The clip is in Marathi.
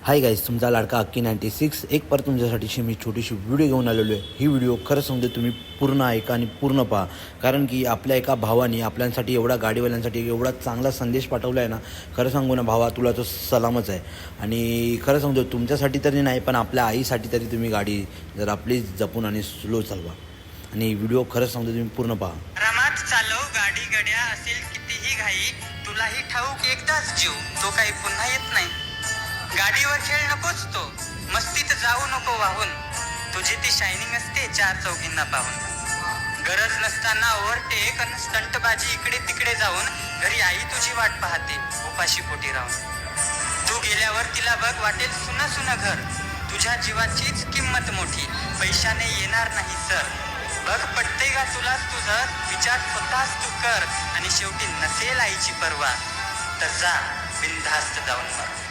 हाय गाईज, तुमचा लाडका अक्की 96 एक पर तुमच्यासाठीची मी छोटीशी व्हिडिओ घेऊन आलेलो आहे. ही व्हिडिओ खरं सांगतो तुम्ही पूर्ण ऐका आणि पूर्ण पहा, कारण की आपल्या एका भावाने आपल्यासाठी एवढा गाडीवाल्यांसाठी एवढा चांगला संदेश पाठवला आहे ना. खरं सांगू ना भावा, तुला तो सलामच आहे. आणि खरं सांगतो तुमच्यासाठी तरी नाही, पण आपल्या आईसाठी तरी तुम्ही गाडी जर आपली जपून आणि स्लो चालवा. आणि व्हिडिओ खरं सांगतो तुम्ही पूर्ण पहा. रमात चालव गाडी गड्या, असेल कितीही घाई, तुलाही ठाऊक एकदाच जीव, तो काही पुन्हा येत नाही. गाडीवर खेळ नकोच तो, मस्तीत जाऊ नको वाहून, तुझी ती शायनिंग असते चार चौघींना पाहून. गरज नसताना ओव्हरटेक अन स्टंटबाजी इकडे तिकडे जाऊन, घरी आई तुझी वाट पाहते उपाशी पोटी राहून. तू गेल्यावर तिला बघ वाटेल सुन सुन घर, तुझ्या जीवाचीच किंमत मोठी, पैशाने येणार नाही सर. बघ पटते का तुलाच तुझं, विचार स्वतःच तू कर, आणि शेवटी नसेल आईची परवा, तर जा बिनधास्त जाऊन मर.